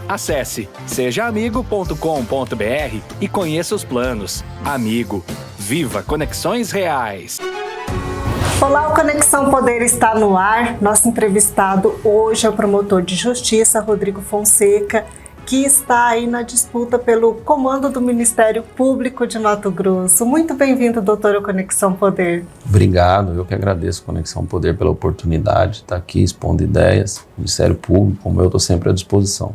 Acesse sejaamigo.com.br e conheça os planos. Amigo, viva conexões reais! Olá, o Conexão Poder está no ar. Nosso entrevistado hoje é o promotor de justiça, Rodrigo Fonseca, que está aí na disputa pelo comando do Ministério Público de Mato Grosso. Muito bem-vindo, doutor, ao Conexão Poder. Obrigado, eu que agradeço a Conexão Poder pela oportunidade de estar aqui expondo ideias. O Ministério Público, como eu, estou sempre à disposição.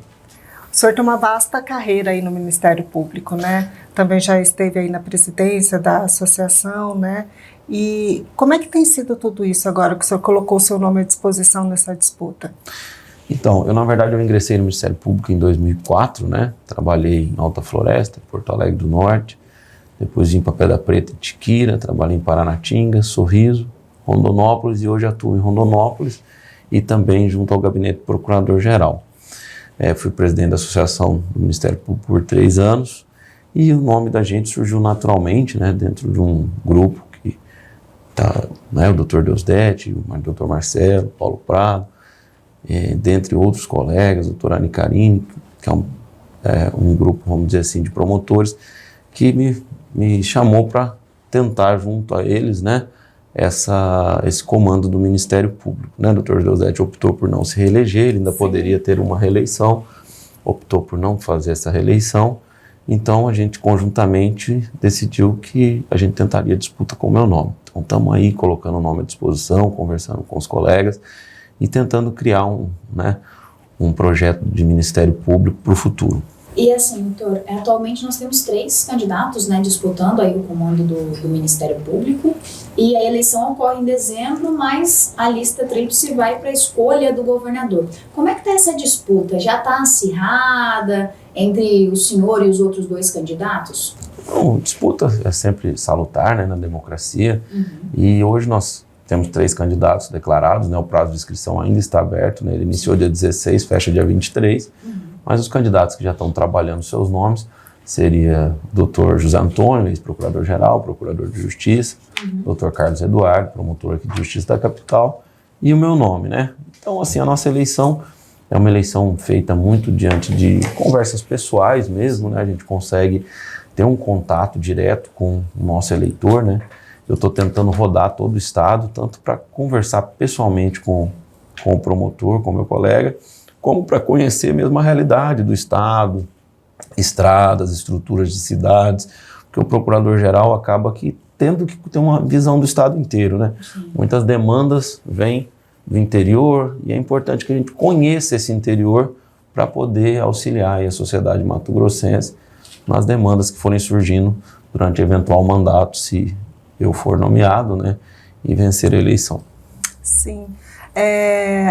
O senhor tem uma vasta carreira aí no Ministério Público, né? Também já esteve aí na presidência da associação, né? E como é que tem sido tudo isso agora que o senhor colocou o seu nome à disposição nessa disputa? Então, na verdade, eu ingressei no Ministério Público em 2004, né? Trabalhei em Alta Floresta, Porto Alegre do Norte, depois vim para Pedra Preta e Tiquira, trabalhei em Paranatinga, Sorriso, Rondonópolis e hoje atuo em Rondonópolis e também junto ao Gabinete do Procurador-Geral. Fui presidente da Associação do Ministério Público por 3 anos e o nome da gente surgiu naturalmente, né? Dentro de um grupo que tá, né? O Dr. Deusdete, o Dr. Marcelo, Paulo Prado, dentre outros colegas, a doutora Anne Carini, que é um grupo, vamos dizer assim, de promotores, que me chamou para tentar, junto a eles, né, esse comando do Ministério Público. Né? O doutor Deusdete optou por não se reeleger, ele ainda poderia ter uma reeleição, optou por não fazer essa reeleição, então a gente conjuntamente decidiu que a gente tentaria disputa com o meu nome. Então estamos aí colocando o nome à disposição, conversando com os colegas, e tentando criar um projeto de Ministério Público para o futuro. E assim, doutor, atualmente nós temos 3 candidatos, né, disputando aí o comando do Ministério Público, e a eleição ocorre em dezembro, mas a lista tríplice vai para a escolha do governador. Como é que está essa disputa? Já está acirrada entre o senhor e os outros 2 candidatos? Bom, disputa é sempre salutar, né, na democracia, e hoje nós temos 3 candidatos declarados, né, o prazo de inscrição ainda está aberto, né, ele iniciou dia 16, fecha dia 23, mas os candidatos que já estão trabalhando seus nomes seria o Dr. José Antônio, ex-procurador-geral, procurador de justiça, Dr. Carlos Eduardo, promotor aqui de justiça da capital, e o meu nome, né? Então, assim, a nossa eleição é uma eleição feita muito diante de conversas pessoais mesmo, né? A gente consegue ter um contato direto com o nosso eleitor, né? Eu estou tentando rodar todo o estado, tanto para conversar pessoalmente com o promotor, com o meu colega, como para conhecer mesmo a realidade do estado, estradas, estruturas de cidades, porque o procurador-geral acaba tendo que ter uma visão do estado inteiro, né? Muitas demandas vêm do interior e é importante que a gente conheça esse interior para poder auxiliar a sociedade mato-grossense nas demandas que forem surgindo durante eventual mandato, se eu for nomeado, né, e vencer a eleição. Sim.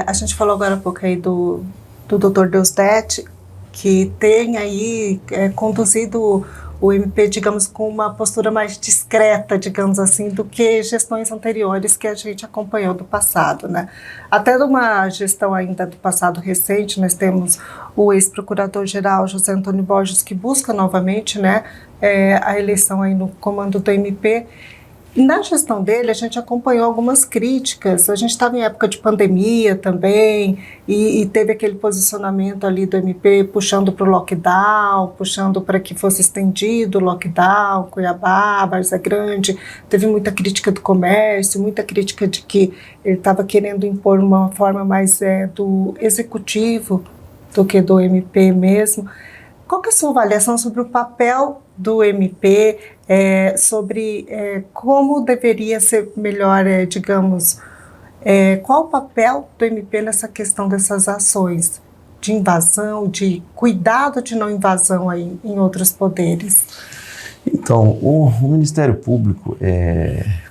A gente falou agora um pouco aí do Dr. Deusdete, que tem aí conduzido o MP, digamos, com uma postura mais discreta, digamos assim, do que gestões anteriores que a gente acompanhou do passado, né? Até numa gestão ainda do passado recente, nós temos o ex-procurador-geral José Antônio Borges, que busca novamente, né, a eleição aí no comando do MP. Na gestão dele, a gente acompanhou algumas críticas, a gente estava em época de pandemia também, e teve aquele posicionamento ali do MP puxando para o lockdown, puxando para que fosse estendido o lockdown, Cuiabá, Várzea Grande, teve muita crítica do comércio, muita crítica de que ele estava querendo impor uma forma mais do executivo do que do MP mesmo. Qual que é a sua avaliação sobre o papel do MP, sobre como deveria ser melhor, digamos, qual o papel do MP nessa questão dessas ações de invasão, de cuidado de não invasão aí em outros poderes? Então, o Ministério Público,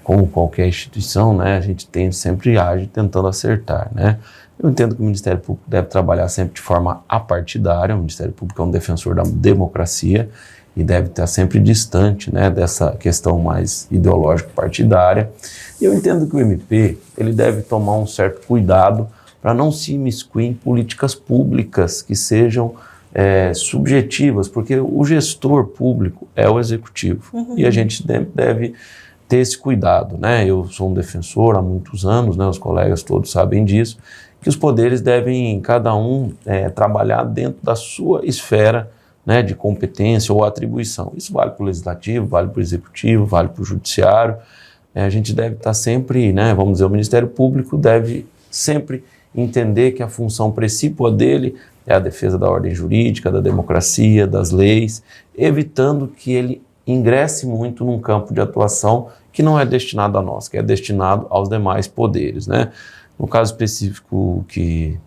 como qualquer instituição, né, a gente sempre age tentando acertar, né? Eu entendo que o Ministério Público deve trabalhar sempre de forma apartidária. O Ministério Público é um defensor da democracia e deve estar sempre distante, né, dessa questão mais ideológica partidária. E eu entendo que o MP ele deve tomar um certo cuidado para não se imiscuir em políticas públicas que sejam subjetivas, porque o gestor público é o executivo e a gente deve ter esse cuidado, né? Eu sou um defensor há muitos anos, né? Os colegas todos sabem disso, que os poderes devem, cada um, trabalhar dentro da sua esfera, né, de competência ou atribuição. Isso vale para o Legislativo, vale para o Executivo, vale para o Judiciário. A gente deve estar sempre, né, vamos dizer, o Ministério Público deve sempre entender que a função principal dele é a defesa da ordem jurídica, da democracia, das leis, evitando que ele ingresse muito num campo de atuação que não é destinado a nós, que é destinado aos demais poderes, né? No caso específico que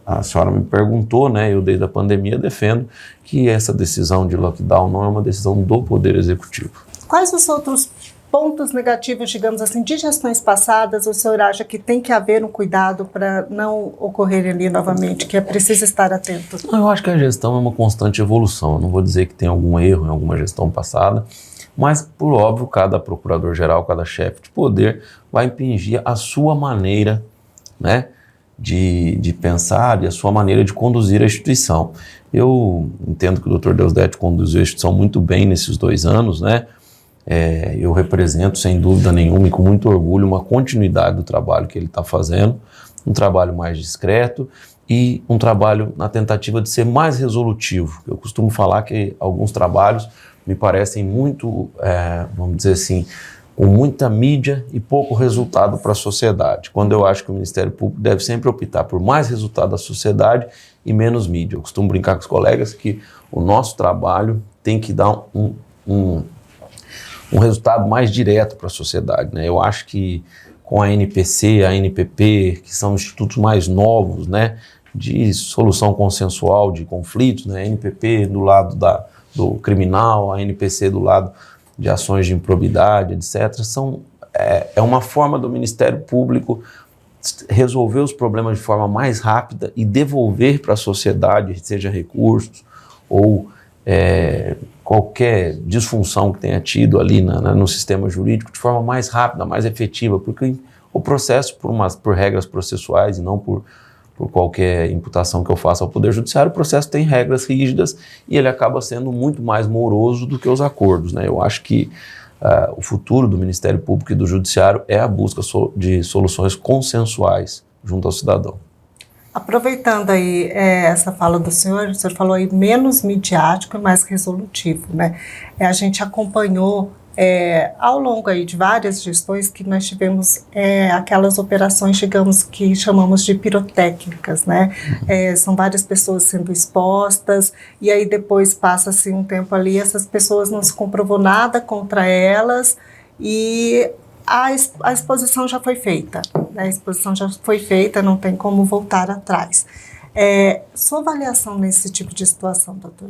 a senhora me perguntou, né, eu desde a pandemia defendo que essa decisão de lockdown não é uma decisão do Poder Executivo. Quais os outros pontos negativos, digamos assim, de gestões passadas, o senhor acha que tem que haver um cuidado para não ocorrer ali novamente, que é preciso estar atento? Eu acho que a gestão é uma constante evolução. Eu não vou dizer que tem algum erro em alguma gestão passada, mas, por óbvio, cada procurador-geral, cada chefe de poder vai impingir a sua maneira, né, de pensar e a sua maneira de conduzir a instituição. Eu entendo que o Dr. Deusdedit conduziu a instituição muito bem nesses 2 anos, né? Eu represento, sem dúvida nenhuma e com muito orgulho, uma continuidade do trabalho que ele está fazendo, um trabalho mais discreto e um trabalho na tentativa de ser mais resolutivo. Eu costumo falar que alguns trabalhos me parecem muito, vamos dizer assim, com muita mídia e pouco resultado para a sociedade, quando eu acho que o Ministério Público deve sempre optar por mais resultado da sociedade e menos mídia. Eu costumo brincar com os colegas que o nosso trabalho tem que dar um resultado mais direto para a sociedade, né? Eu acho que com a NPC, a NPP, que são institutos mais novos, né, de solução consensual de conflitos, né, a NPP do lado do criminal, a NPC do lado de ações de improbidade, etc., é uma forma do Ministério Público resolver os problemas de forma mais rápida e devolver para a sociedade, seja recursos ou qualquer disfunção que tenha tido ali no sistema jurídico, de forma mais rápida, mais efetiva, porque o processo, por regras processuais e não por qualquer imputação que eu faça ao Poder Judiciário, o processo tem regras rígidas e ele acaba sendo muito mais moroso do que os acordos, né? Eu acho que o futuro do Ministério Público e do Judiciário é a busca de soluções consensuais junto ao cidadão. Aproveitando aí essa fala do senhor, o senhor falou aí menos midiático e mais resolutivo, né? A gente acompanhou ao longo aí de várias gestões que nós tivemos aquelas operações, digamos, que chamamos de pirotécnicas, né? São várias pessoas sendo expostas e aí depois passa-se um tempo ali, essas pessoas não se comprovou nada contra elas e a exposição já foi feita, né? A exposição já foi feita, não tem como voltar atrás. Sua avaliação nesse tipo de situação, doutor?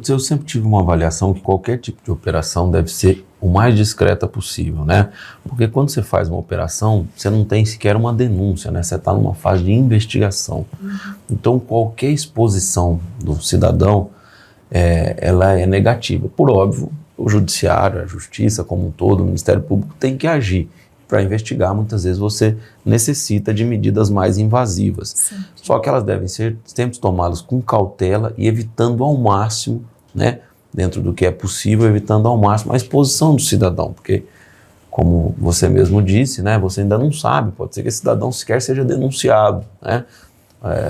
Eu sempre tive uma avaliação que qualquer tipo de operação deve ser o mais discreta possível, né? Porque quando você faz uma operação, você não tem sequer uma denúncia, né? Você está numa fase de investigação. Então, qualquer exposição do cidadão, ela é negativa. Por óbvio, o Judiciário, a Justiça como um todo, o Ministério Público tem que agir. Para investigar, muitas vezes você necessita de medidas mais invasivas. Sim. Só que elas devem ser sempre tomadas com cautela e evitando ao máximo, né, dentro do que é possível, evitando ao máximo a exposição do cidadão, porque, como você mesmo disse, né, você ainda não sabe, pode ser que esse cidadão sequer seja denunciado, né,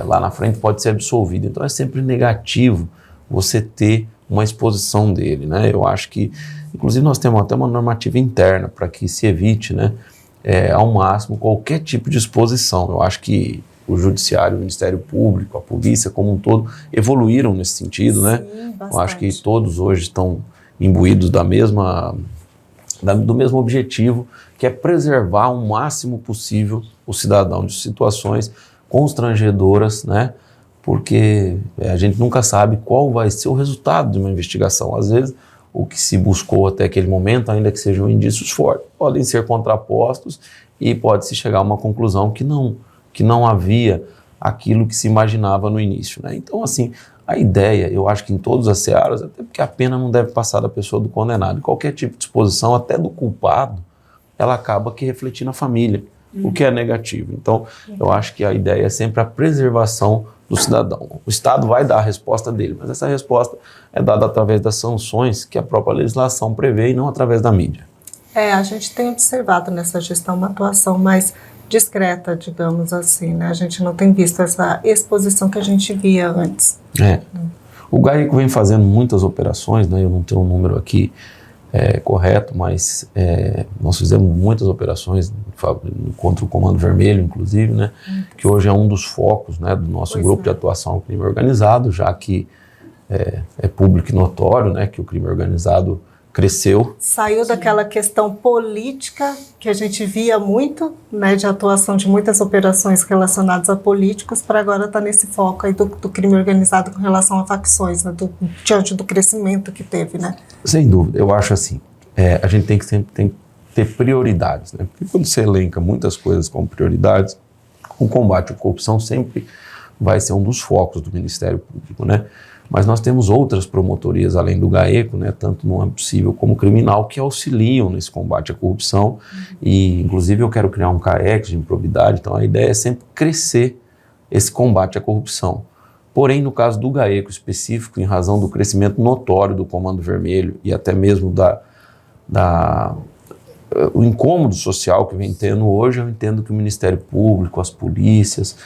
lá na frente pode ser absolvido. Então é sempre negativo você ter uma exposição dele, né? Eu acho que, inclusive, nós temos até uma normativa interna para que se evite, né, ao máximo qualquer tipo de exposição. Eu acho que o Judiciário, o Ministério Público, a Polícia como um todo evoluíram nesse sentido, né? Eu acho que todos hoje estão imbuídos do mesmo objetivo, que é preservar o máximo possível o cidadão de situações constrangedoras, né? Porque a gente nunca sabe qual vai ser o resultado de uma investigação. Às vezes, o que se buscou até aquele momento, ainda que sejam indícios fortes, podem ser contrapostos e pode-se chegar a uma conclusão que não havia aquilo que se imaginava no início, né? Então, assim, a ideia, eu acho que em todas as searas, até porque a pena não deve passar da pessoa do condenado, qualquer tipo de exposição, até do culpado, ela acaba que refletir na família, o que é negativo. Então, eu acho que a ideia é sempre a preservação do cidadão. O Estado vai dar a resposta dele, mas essa resposta é dada através das sanções que a própria legislação prevê e não através da mídia. A gente tem observado nessa gestão uma atuação mais discreta, digamos assim, né? A gente não tem visto essa exposição que a gente via antes. O GAECO vem fazendo muitas operações, né? Eu não tenho um número aqui correto, mas nós fizemos muitas operações contra o Comando Vermelho, inclusive, né? Que hoje é um dos focos, né, do nosso grupo de atuação ao crime organizado, já que é público e notório, né, que o crime organizado cresceu. Saiu daquela questão política que a gente via muito, né, de atuação de muitas operações relacionadas a políticos, para agora estar nesse foco aí do crime organizado com relação a facções, né, diante do crescimento que teve, né? Sem dúvida, eu acho assim, a gente sempre tem que ter prioridades, né? Porque quando você elenca muitas coisas como prioridades, o combate à corrupção sempre vai ser um dos focos do Ministério Público, né? Mas nós temos outras promotorias além do GAECO, né, tanto no âmbito civil como criminal, que auxiliam nesse combate à corrupção. E, inclusive, eu quero criar um CAEX de improbidade, então a ideia é sempre crescer esse combate à corrupção. Porém, no caso do GAECO específico, em razão do crescimento notório do Comando Vermelho e até mesmo o incômodo social que vem tendo hoje, eu entendo que o Ministério Público, as polícias,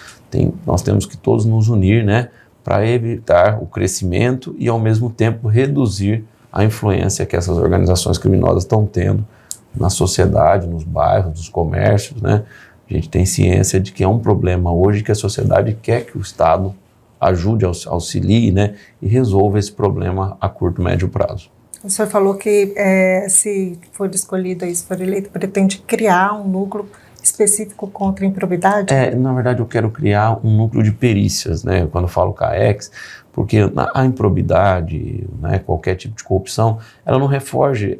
nós temos que todos nos unir, né, para evitar o crescimento e, ao mesmo tempo, reduzir a influência que essas organizações criminosas estão tendo na sociedade, nos bairros, nos comércios, né? A gente tem ciência de que é um problema hoje que a sociedade quer que o Estado ajude, auxilie, né, e resolva esse problema a curto e médio prazo. O senhor falou que, se for escolhido e se for eleito, pretende criar um núcleo específico contra a improbidade? Na verdade, eu quero criar um núcleo de perícias, né? Quando eu falo CAEX, porque a improbidade, né, qualquer tipo de corrupção, ela não refoge,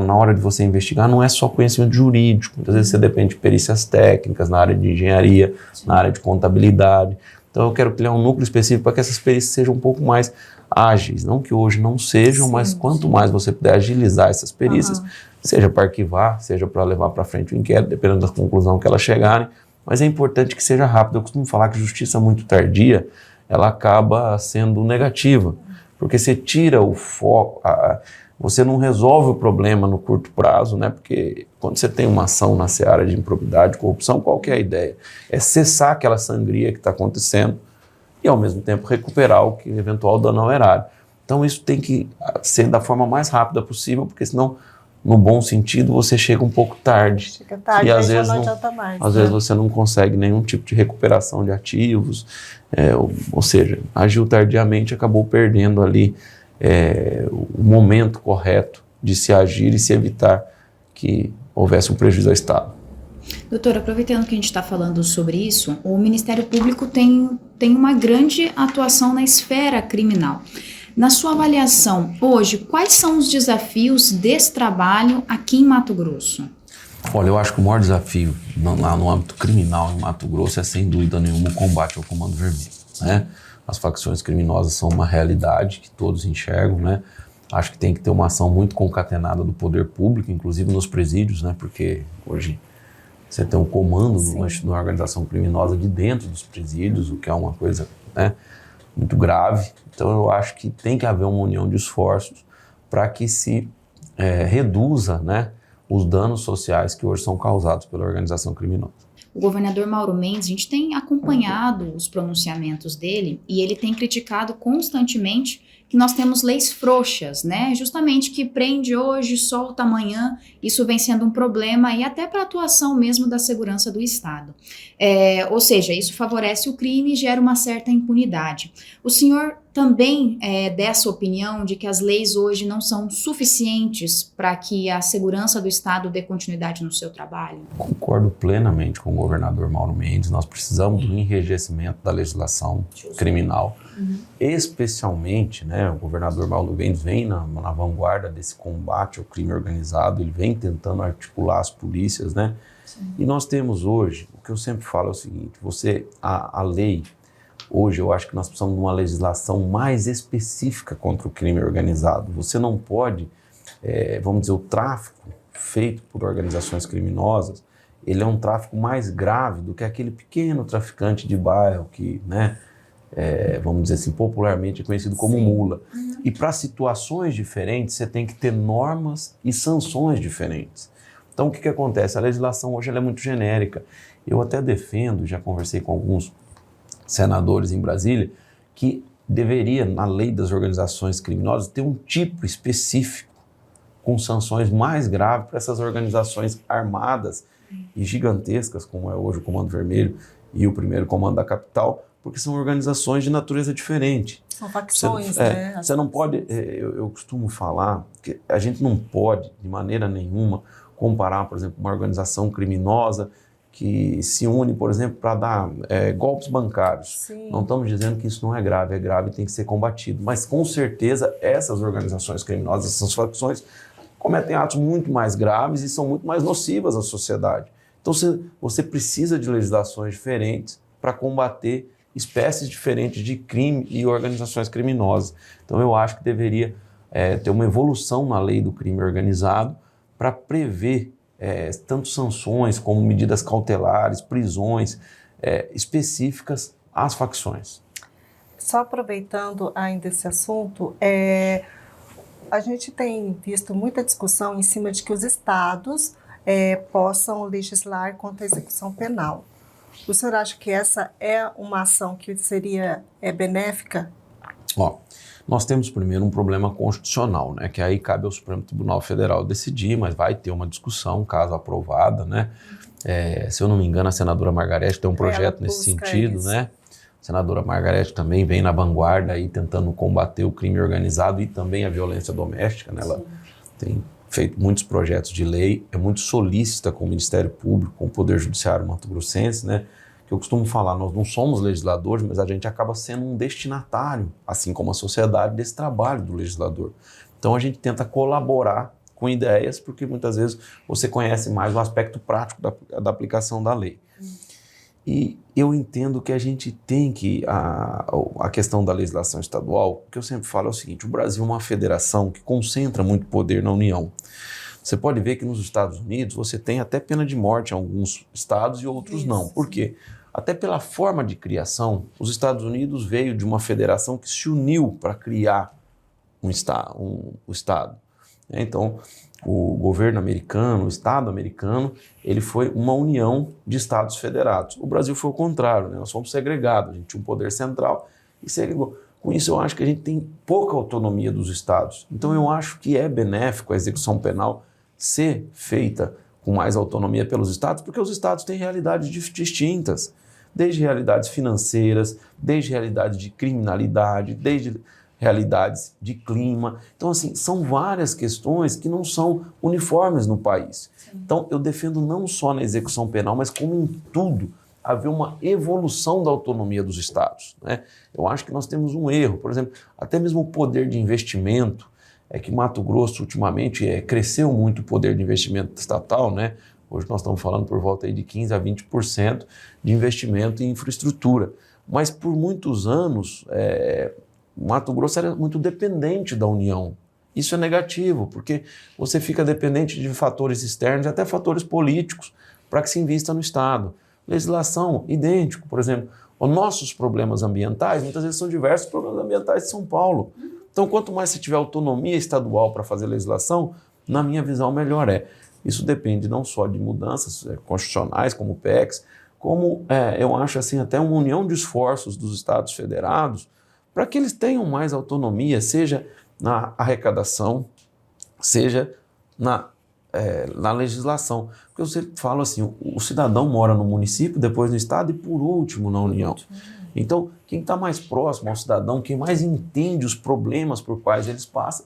na hora de você investigar, não é só conhecimento jurídico. Muitas vezes você depende de perícias técnicas na área de engenharia, na área de contabilidade. Então eu quero criar um núcleo específico para que essas perícias sejam um pouco mais ágeis, não que hoje não sejam, mas quanto mais você puder agilizar essas perícias, seja para arquivar, seja para levar para frente o inquérito, dependendo da conclusão que elas chegarem, mas é importante que seja rápido. Eu costumo falar que justiça muito tardia, ela acaba sendo negativa, porque você tira o foco, você não resolve o problema no curto prazo, né? Porque quando você tem uma ação na seara de improbidade, corrupção, qual que é a ideia? É cessar aquela sangria que está acontecendo e, ao mesmo tempo, recuperar o que eventual dano ao erário. Então, isso tem que ser da forma mais rápida possível, porque senão, no bom sentido, você chega um pouco tarde. Chega tarde, e às já vezes não adianta mais. Às vezes você não consegue nenhum tipo de recuperação de ativos, ou seja, agiu tardiamente, acabou perdendo ali o momento correto de se agir e se evitar que houvesse um prejuízo ao Estado. Doutora, aproveitando que a gente está falando sobre isso, o Ministério Público tem uma grande atuação na esfera criminal. Na sua avaliação, hoje, quais são os desafios desse trabalho aqui em Mato Grosso? Olha, eu acho que o maior desafio lá no âmbito criminal em Mato Grosso é, sem dúvida nenhuma, o combate ao Comando Vermelho, né? As facções criminosas são uma realidade que todos enxergam, né? Acho que tem que ter uma ação muito concatenada do poder público, inclusive nos presídios, né? Porque hoje você tem um comando de uma organização criminosa de dentro dos presídios, o que é uma coisa, né, muito grave. Então eu acho que tem que haver uma união de esforços para que se reduza, né, os danos sociais que hoje são causados pela organização criminosa. O governador Mauro Mendes, a gente tem acompanhado os pronunciamentos dele e ele tem criticado constantemente que nós temos leis frouxas, né? Justamente que prende hoje, solta amanhã, isso vem sendo um problema e até para a atuação mesmo da segurança do Estado. Ou seja, isso favorece o crime e gera uma certa impunidade. O senhor também é dessa opinião de que as leis hoje não são suficientes para que a segurança do Estado dê continuidade no seu trabalho? Concordo plenamente com o governador Mauro Mendes. Nós precisamos do enrijecimento da legislação criminal. Especialmente, né, o governador Mauro Mendes vem na vanguarda desse combate ao crime organizado, ele vem tentando articular as polícias, né? E nós temos hoje, o que eu sempre falo é o seguinte, a lei, hoje eu acho que nós precisamos de uma legislação mais específica contra o crime organizado. Você não pode, vamos dizer, o tráfico feito por organizações criminosas, ele é um tráfico mais grave do que aquele pequeno traficante de bairro que, né, vamos dizer assim, popularmente é conhecido como mula. E para situações diferentes, você tem que ter normas e sanções diferentes. Então, o que acontece? A legislação hoje ela é muito genérica. Eu até defendo, já conversei com alguns senadores em Brasília, que deveria, na lei das organizações criminosas, ter um tipo específico com sanções mais graves para essas organizações armadas e gigantescas, como é hoje o Comando Vermelho e o primeiro Comando da Capital, porque são organizações de natureza diferente. São facções, né? Você não pode, eu costumo falar que a gente não pode, de maneira nenhuma, comparar, por exemplo, uma organização criminosa que se une, por exemplo, para dar golpes bancários. Sim. Não estamos dizendo que isso não é grave e tem que ser combatido. Mas, com certeza, essas organizações criminosas, essas facções, cometem atos muito mais graves e são muito mais nocivas à sociedade. Então, você precisa de legislações diferentes para combater espécies diferentes de crime e organizações criminosas. Então, eu acho que deveria ter uma evolução na lei do crime organizado para prever tanto sanções como medidas cautelares, prisões específicas às facções. Só aproveitando ainda esse assunto, a gente tem visto muita discussão em cima de que os estados possam legislar contra a execução penal. O senhor acha que essa é uma ação que seria benéfica? Nós temos primeiro um problema constitucional, né, que aí cabe ao Supremo Tribunal Federal decidir, mas vai ter uma discussão, caso aprovada, né? Se eu não me engano, a senadora Margarete tem um projeto nesse sentido, né? A senadora Margarete também vem na vanguarda aí tentando combater o crime organizado e também a violência doméstica, né? Ela tem feito muitos projetos de lei, é muito solícita com o Ministério Público, com o Poder Judiciário mato-grossense, né? Que eu costumo falar, nós não somos legisladores, mas a gente acaba sendo um destinatário, assim como a sociedade, desse trabalho do legislador. Então a gente tenta colaborar com ideias, porque muitas vezes você conhece mais o aspecto prático da aplicação da lei. E eu entendo que a gente tem que, a questão da legislação estadual, o que eu sempre falo é o seguinte: o Brasil é uma federação que concentra muito poder na União. Você pode ver que nos Estados Unidos você tem até pena de morte em alguns estados e outros não. Por quê? Até pela forma de criação, os Estados Unidos veio de uma federação que se uniu para criar o Estado. Então, o governo americano, o Estado americano, ele foi uma união de Estados federados. O Brasil foi o contrário, né? Nós fomos segregados, a gente tinha um poder central e segregou. Com isso, eu acho que a gente tem pouca autonomia dos estados. Então, eu acho que é benéfico a execução penal ser feita com mais autonomia pelos estados, porque os estados têm realidades distintas, desde realidades financeiras, desde realidades de criminalidade, desde realidades de clima. Então, assim, são várias questões que não são uniformes no país. Então, eu defendo não só na execução penal, mas como em tudo, haver uma evolução da autonomia dos estados, né? Eu acho que nós temos um erro, por exemplo, até mesmo o poder de investimento, que Mato Grosso ultimamente cresceu muito o poder de investimento estatal, né? Hoje nós estamos falando por volta aí de 15% a 20% de investimento em infraestrutura. Mas por muitos anos, Mato Grosso era muito dependente da União. Isso é negativo, porque você fica dependente de fatores externos, até fatores políticos, para que se invista no Estado. Legislação, idêntico, por exemplo, os nossos problemas ambientais, muitas vezes são diversos problemas ambientais de São Paulo. Então, quanto mais se tiver autonomia estadual para fazer legislação, na minha visão, melhor é. Isso depende não só de mudanças constitucionais, como o PECs, como eu acho assim, até uma união de esforços dos estados federados para que eles tenham mais autonomia, seja na arrecadação, seja na legislação. Porque eu sempre falo assim, o cidadão mora no município, depois no estado e por último na União. Então, quem está mais próximo ao cidadão, quem mais entende os problemas por quais eles passam,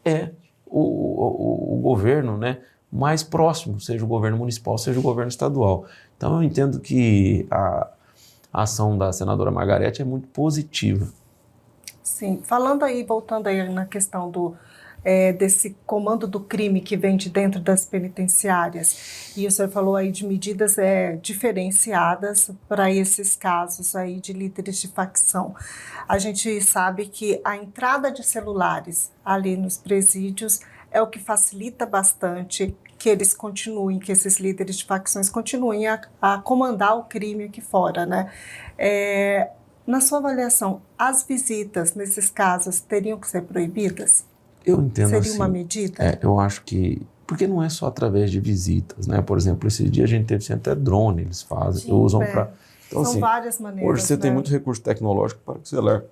é o governo, né, mais próximo, seja o governo municipal, seja o governo estadual. Então, eu entendo que a ação da senadora Margarete é muito positiva. Sim, falando aí, voltando aí na questão desse comando do crime que vem de dentro das penitenciárias, e o senhor falou aí de medidas diferenciadas para esses casos aí de líderes de facção. A gente sabe que a entrada de celulares ali nos presídios é o que facilita bastante que eles continuem, que esses líderes de facções continuem a comandar o crime aqui fora, né? Na sua avaliação, as visitas nesses casos teriam que ser proibidas? Eu entendo Seria assim, uma medida? Eu acho que, Porque não é só através de visitas, né? Por exemplo, esse dia a gente teve até drone, eles fazem, Sim, usam para... Então, São assim, várias maneiras. hoje você né? tem muito recurso tecnológico para que o celular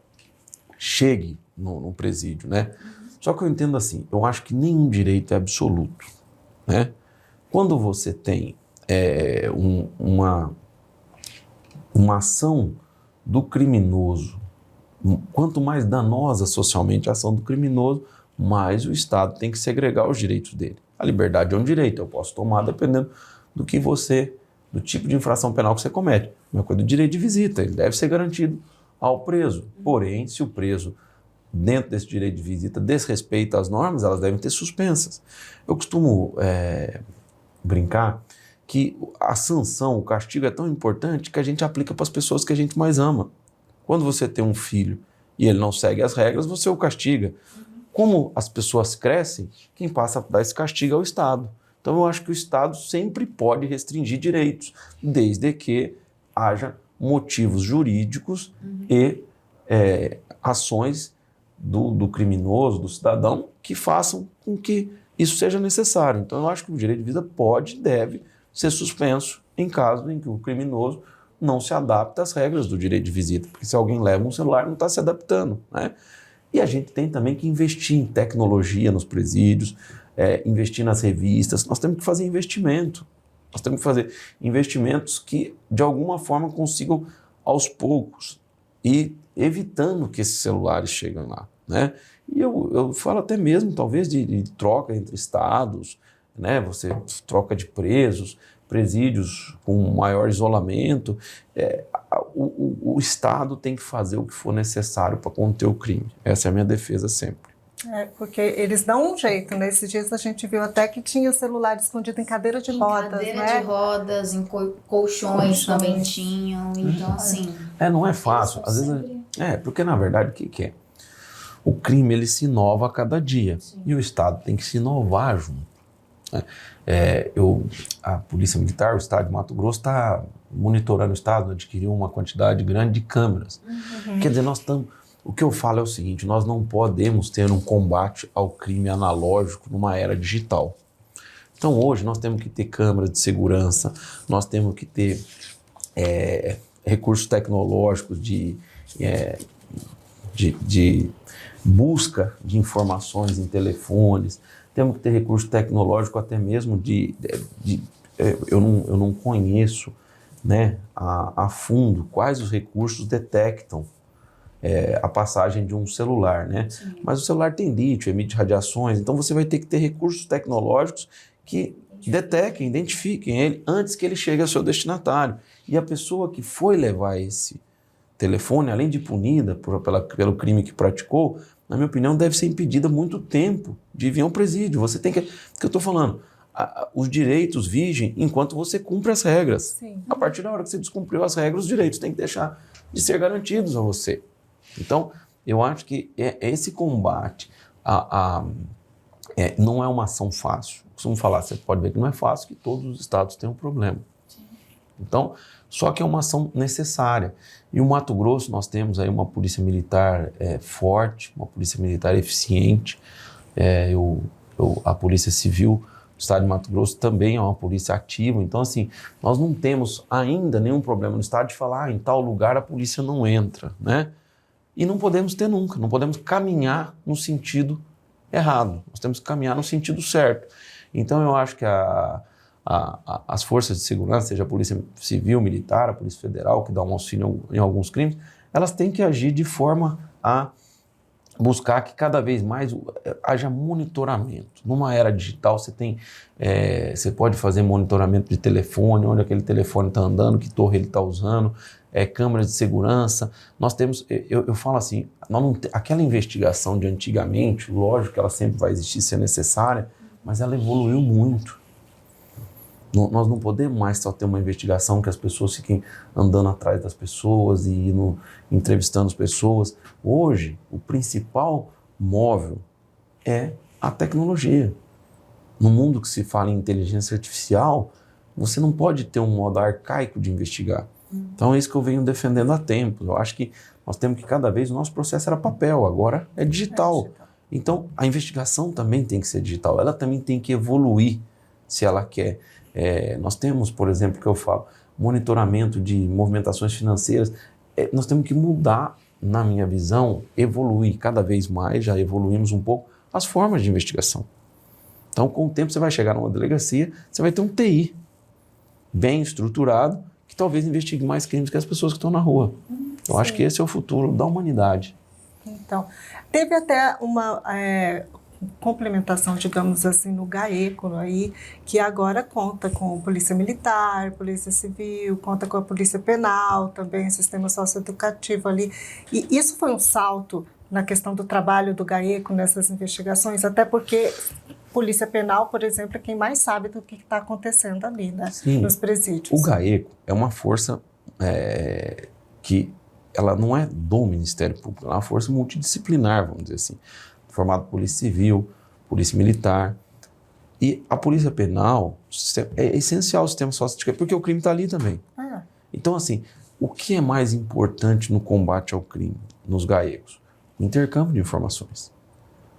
chegue no presídio, né? Só que eu entendo assim, eu acho que nenhum direito é absoluto, né? Quando você tem uma ação do criminoso, quanto mais danosa socialmente a ação do criminoso, mais o Estado tem que segregar os direitos dele. A liberdade é um direito, eu posso tomar dependendo do tipo de infração penal que você comete. Uma coisa do direito de visita, ele deve ser garantido ao preso. Porém, se o preso, dentro desse direito de visita, desrespeita as normas, elas devem ter suspensas. Eu costumo brincar que a sanção, o castigo é tão importante que a gente aplica para as pessoas que a gente mais ama. Quando você tem um filho e ele não segue as regras, você o castiga. Como as pessoas crescem, quem passa a dar esse castigo é o Estado. Então eu acho que o Estado sempre pode restringir direitos, desde que haja motivos jurídicos e ações do criminoso, do cidadão, que façam com que isso seja necessário. Então eu acho que o direito de vida pode e deve ser suspenso em caso em que o criminoso não se adapta às regras do direito de visita, porque se alguém leva um celular não está se adaptando, né? E a gente tem também que investir em tecnologia nos presídios, investir nas revistas, nós temos que fazer investimento, nós temos que fazer investimentos que de alguma forma consigam aos poucos ir evitando que esses celulares cheguem lá, né? E eu falo até mesmo talvez de troca entre estados, né? Você troca de presídios com maior isolamento, o Estado tem que fazer o que for necessário para conter o crime. Essa é a minha defesa sempre. Porque eles dão um jeito, né? Esses dias a gente viu até que tinha o celular escondido em cadeira de rodas, cadeira né? de rodas, em colchões também tinham, então assim... Não é fácil, às vezes... porque na verdade o que é? O crime ele se inova a cada dia. Sim. E o Estado tem que se inovar junto. A Polícia Militar, o Estado de Mato Grosso está monitorando o Estado, adquiriu uma quantidade grande de câmeras. Quer dizer, o que eu falo é o seguinte, nós não podemos ter um combate ao crime analógico numa era digital. Então hoje nós temos que ter câmeras de segurança, nós temos que ter recursos tecnológicos de busca de informações em telefones, temos que ter recurso tecnológico até mesmo eu não conheço, né, a fundo quais os recursos detectam a passagem de um celular, né? Sim. Mas o celular tem lítio, emite radiações, então você vai ter que ter recursos tecnológicos que detectem, identifiquem ele antes que ele chegue ao seu destinatário. E a pessoa que foi levar esse telefone, além de punida pelo crime que praticou, na minha opinião, deve ser impedida há muito tempo de vir ao presídio. Você tem que... O que eu estou falando? Os direitos vigem enquanto você cumpre as regras. Sim. A partir da hora que você descumpriu as regras, os direitos têm que deixar de ser garantidos a você. Então, eu acho que esse combate não é uma ação fácil. Costumo falar, você pode ver que não é fácil, que todos os estados têm um problema. Sim. Então, só que é uma ação necessária. E o Mato Grosso, nós temos aí uma polícia militar forte, uma polícia militar eficiente. A Polícia Civil do Estado de Mato Grosso também é uma polícia ativa. Então, assim, nós não temos ainda nenhum problema no Estado de falar, em tal lugar a polícia não entra, né? E não podemos ter nunca, não podemos caminhar no sentido errado. Nós temos que caminhar no sentido certo. Então, eu acho que as forças de segurança, seja a Polícia Civil, Militar, a Polícia Federal, que dá um auxílio em alguns crimes, elas têm que agir de forma a buscar que cada vez mais haja monitoramento. Numa era digital, você pode fazer monitoramento de telefone, onde aquele telefone está andando, que torre ele está usando, câmeras de segurança. Nós temos, eu falo assim, aquela investigação de antigamente, lógico que ela sempre vai existir, se é necessária, mas ela evoluiu muito. Nós não podemos mais só ter uma investigação que as pessoas fiquem andando atrás das pessoas e entrevistando as pessoas. Hoje, o principal móvel é a tecnologia. No mundo que se fala em inteligência artificial, você não pode ter um modo arcaico de investigar. Então é isso que eu venho defendendo há tempo. Eu acho que nós temos que cada vez, o nosso processo era papel, agora é digital. Então, a investigação também tem que ser digital, ela também tem que evoluir se ela quer. Nós temos, por exemplo, que eu falo, monitoramento de movimentações financeiras, nós temos que mudar, na minha visão, evoluir cada vez mais, já evoluímos um pouco, as formas de investigação. Então, com o tempo, você vai chegar numa delegacia, você vai ter um TI bem estruturado, que talvez investigue mais crimes que as pessoas que estão na rua. Eu acho que esse é o futuro da humanidade. Então, teve até uma complementação, digamos assim, no GAECO, aí, que agora conta com Polícia Militar, Polícia Civil, conta com a Polícia Penal, também sistema socioeducativo ali. E isso foi um salto na questão do trabalho do GAECO nessas investigações, até porque Polícia Penal, por exemplo, é quem mais sabe do que está acontecendo ali, né? Sim. Nos presídios. O GAECO é uma força que ela não é do Ministério Público, ela é uma força multidisciplinar, vamos dizer assim, formada por Polícia Civil, Polícia Militar. E a Polícia Penal é essencial o sistema socioeducativo, porque o crime está ali também. Então, assim, o que é mais importante no combate ao crime, nos GAECos? O intercâmbio de informações.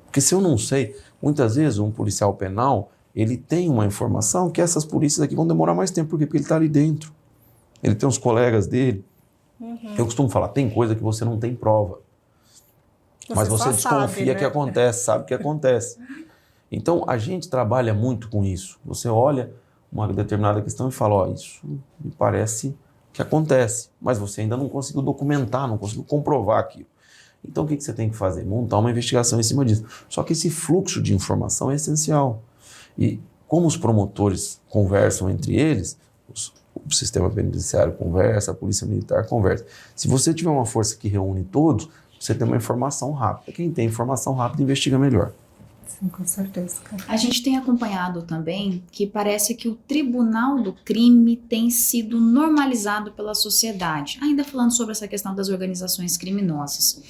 Porque se eu não sei, muitas vezes um policial penal, ele tem uma informação que essas polícias aqui vão demorar mais tempo. Por quê? Porque ele está ali dentro. Ele tem os colegas dele. Eu costumo falar, tem coisa que você não tem prova. Mas você desconfia que acontece, sabe que acontece. Então, a gente trabalha muito com isso. Você olha uma determinada questão e fala, isso me parece que acontece. Mas você ainda não conseguiu documentar, não conseguiu comprovar aquilo. Então, o que você tem que fazer? Montar uma investigação em cima disso. Só que esse fluxo de informação é essencial. E como os promotores conversam entre eles, o sistema penitenciário conversa, a polícia militar conversa. Se você tiver uma força que reúne todos, você tem uma informação rápida. Quem tem informação rápida investiga melhor. Sim, com certeza. A gente tem acompanhado também que parece que o tribunal do crime tem sido normalizado pela sociedade. Ainda falando sobre essa questão das organizações criminosas.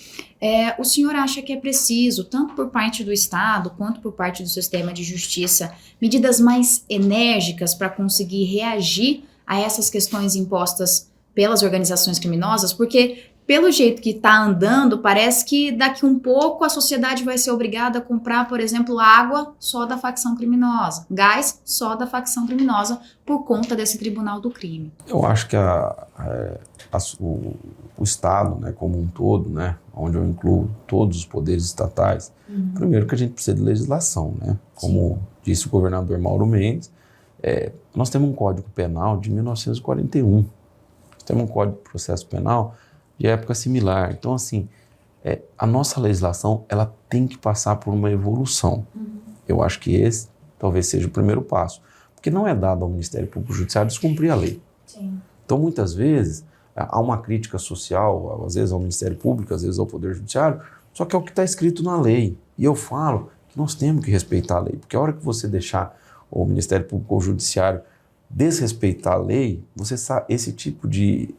O senhor acha que é preciso, tanto por parte do Estado quanto por parte do sistema de justiça, medidas mais enérgicas para conseguir reagir a essas questões impostas pelas organizações criminosas? Porque pelo jeito que está andando, parece que daqui um pouco a sociedade vai ser obrigada a comprar, por exemplo, água só da facção criminosa, gás só da facção criminosa, por conta desse tribunal do crime. Eu acho que o Estado, né, como um todo, né, onde eu incluo todos os poderes estatais, primeiro que a gente precisa de legislação, né, como disse o governador Mauro Mendes, nós temos um Código Penal de 1941, temos um Código de Processo Penal de época similar. Então, assim, a nossa legislação, ela tem que passar por uma evolução. Eu acho que esse talvez seja o primeiro passo. Porque não é dado ao Ministério Público Judiciário descumprir a lei. Sim. Então, muitas vezes, há uma crítica social, às vezes ao Ministério Público, às vezes ao Poder Judiciário, só que é o que está escrito na lei. E eu falo que nós temos que respeitar a lei. Porque a hora que você deixar o Ministério Público ou o Judiciário desrespeitar a lei, você sabe, esse tipo de...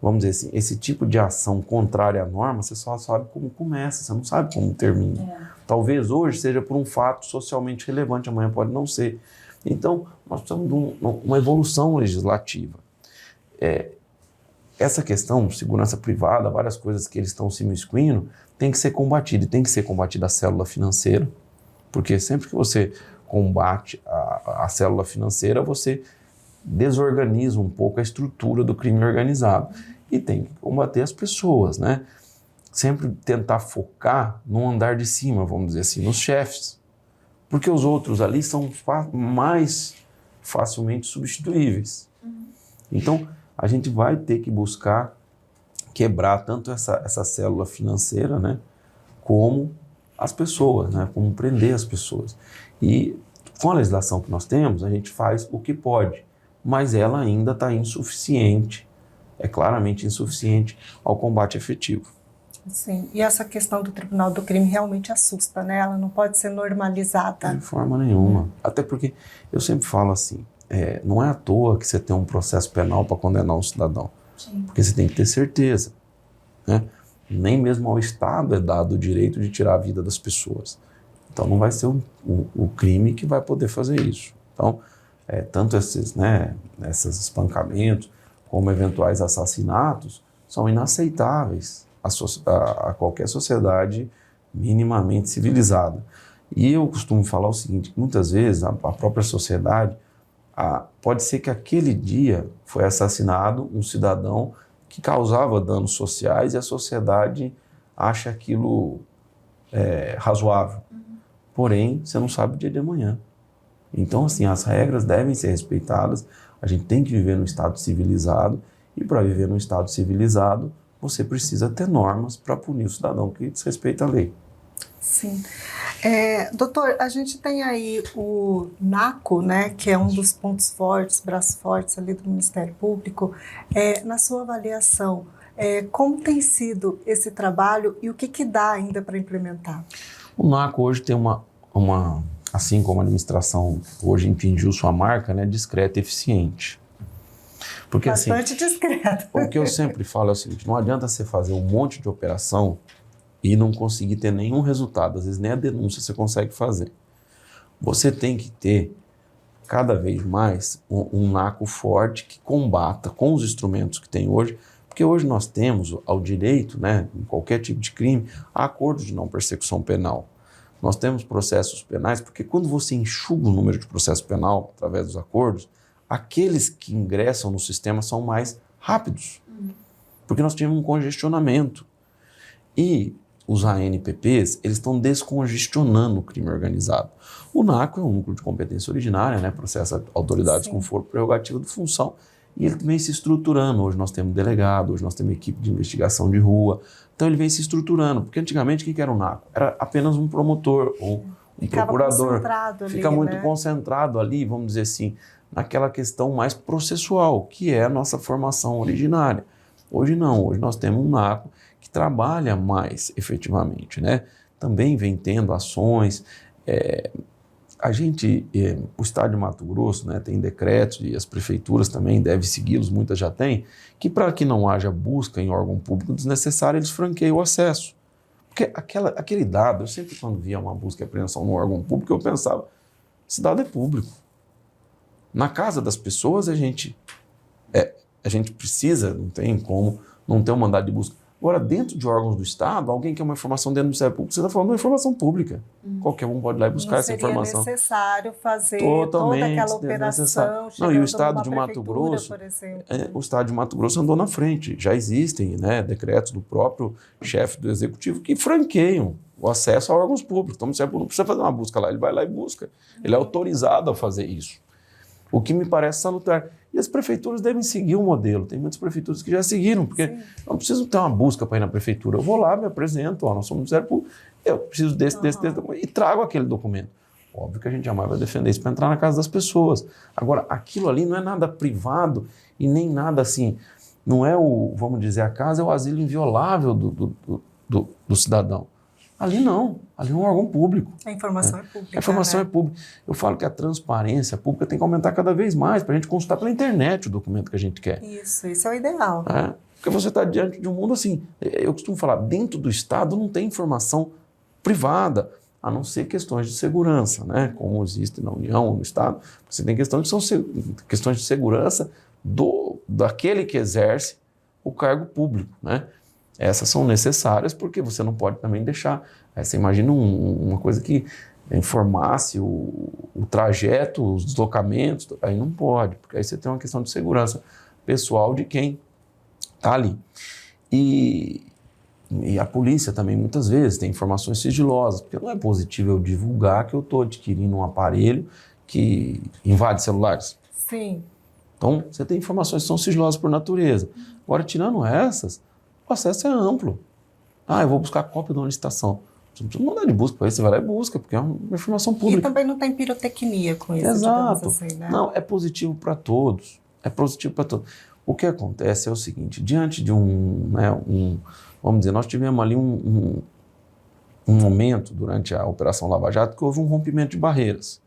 vamos dizer assim, esse tipo de ação contrária à norma, você só sabe como começa, você não sabe como termina. Talvez hoje seja por um fato socialmente relevante, amanhã pode não ser. Então, nós precisamos de uma evolução legislativa. Essa questão, segurança privada, várias coisas que eles estão se imiscuindo, tem que ser combatido. E tem que ser combatida a célula financeira, porque sempre que você combate a célula financeira, você desorganiza um pouco a estrutura do crime organizado. E tem que combater as pessoas, né? Sempre tentar focar no andar de cima, vamos dizer assim, nos chefes. Porque os outros ali são mais facilmente substituíveis. Então, a gente vai ter que buscar quebrar tanto essa célula financeira, né? Como as pessoas, né? Como prender as pessoas. E com a legislação que nós temos, a gente faz o que pode, mas ela ainda está insuficiente, é claramente insuficiente ao combate efetivo. Sim, e essa questão do Tribunal do Crime realmente assusta, né? Ela não pode ser normalizada. De forma nenhuma. Até porque eu sempre falo assim, não é à toa que você tem um processo penal para condenar um cidadão. Sim. Porque você tem que ter certeza, né? Nem mesmo ao Estado é dado o direito de tirar a vida das pessoas. Então não vai ser o crime que vai poder fazer isso. Então, tanto esses espancamentos como eventuais assassinatos são inaceitáveis a qualquer sociedade minimamente civilizada. E eu costumo falar o seguinte, que muitas vezes a própria sociedade, pode ser que aquele dia foi assassinado um cidadão que causava danos sociais e a sociedade acha aquilo razoável. Porém, você não sabe o dia de amanhã. Então, assim, as regras devem ser respeitadas, a gente tem que viver num estado civilizado, e para viver num estado civilizado, você precisa ter normas para punir o cidadão que desrespeita a lei. Sim. Doutor, a gente tem aí o NACO, né, que é um dos pontos fortes, braços fortes ali do Ministério Público. Na sua avaliação, como tem sido esse trabalho e o que dá ainda para implementar? O NACO hoje tem uma, assim como a administração hoje impingiu sua marca, né, discreta e eficiente. Porque, bastante assim, discreto. O que eu sempre falo é o seguinte, não adianta você fazer um monte de operação e não conseguir ter nenhum resultado, às vezes nem a denúncia você consegue fazer. Você tem que ter cada vez mais um NACO forte que combata com os instrumentos que tem hoje, porque hoje nós temos ao direito, né, em qualquer tipo de crime, acordos de não persecução penal. Nós temos processos penais, porque quando você enxuga o número de processo penal através dos acordos, aqueles que ingressam no sistema são mais rápidos, porque nós tínhamos um congestionamento. E os ANPPs, eles estão descongestionando o crime organizado. O NACO é um núcleo de competência originária, né, processa autoridades com foro prerrogativo de função, e ele vem se estruturando. Hoje nós temos delegado, hoje nós temos equipe de investigação de rua, então ele vem se estruturando, porque antigamente o que era o NACO? Era apenas um promotor ou um procurador. Fica muito concentrado ali, vamos dizer assim, naquela questão mais processual, que é a nossa formação originária. Hoje não, hoje nós temos um NACO que trabalha mais efetivamente, né? Também vem tendo ações. O Estado de Mato Grosso, né, tem decretos, e as prefeituras também devem segui-los, muitas já têm, que para que não haja busca em órgão público desnecessária, eles franqueiam o acesso. Porque aquele dado, eu sempre quando via uma busca e apreensão no órgão público, eu pensava, esse dado é público. Na casa das pessoas a gente precisa, não tem como não ter um mandado de busca. Agora, dentro de órgãos do Estado, alguém quer uma informação dentro do Ministério Público, você está falando de uma informação pública. Qualquer um pode ir lá e buscar essa informação. Não seria necessário fazer toda aquela operação. Não, e o Estado de Mato Grosso, o Estado de Mato Grosso andou na frente. Já existem, né, decretos do próprio chefe do Executivo que franqueiam o acesso a órgãos públicos. Então, o Ministério Público não precisa fazer uma busca lá, ele vai lá e busca. Ele é autorizado a fazer isso. O que me parece salutar. E as prefeituras devem seguir o modelo. Tem muitas prefeituras que já seguiram, porque não preciso ter uma busca para ir na prefeitura. Eu vou lá, me apresento, nós somos Ministério Público, eu preciso desse documento, e trago aquele documento. Óbvio que a gente jamais vai defender isso para entrar na casa das pessoas. Agora, aquilo ali não é nada privado e nem nada assim, não é vamos dizer, a casa é o asilo inviolável do cidadão. Ali não, ali é um órgão público. A informação é pública. A informação é pública. Eu falo que a transparência pública tem que aumentar cada vez mais, para a gente consultar pela internet o documento que a gente quer. Isso é o ideal. Porque você está diante de um mundo assim, eu costumo falar, dentro do Estado não tem informação privada, a não ser questões de segurança, né? Como existe na União ou no Estado, você tem questões que são questões de segurança daquele que exerce o cargo público, né? Essas são necessárias porque você não pode também deixar. Você imagina uma coisa que informasse o trajeto, os deslocamentos, aí não pode, porque aí você tem uma questão de segurança pessoal de quem está ali. E a polícia também muitas vezes tem informações sigilosas, porque não é positivo eu divulgar que eu estou adquirindo um aparelho que invade celulares. Sim. Então, você tem informações que são sigilosas por natureza. Agora, tirando essas, o acesso é amplo. Eu vou buscar cópia de uma licitação. Você não precisa mandar de busca para isso, você vai lá e busca, porque é uma informação pública. E também não tem pirotecnia com isso, exato. Assim, né? Não, é positivo para todos. É positivo para todos. O que acontece é o seguinte, diante de vamos dizer, nós tivemos ali um momento durante a Operação Lava Jato que houve um rompimento de barreiras.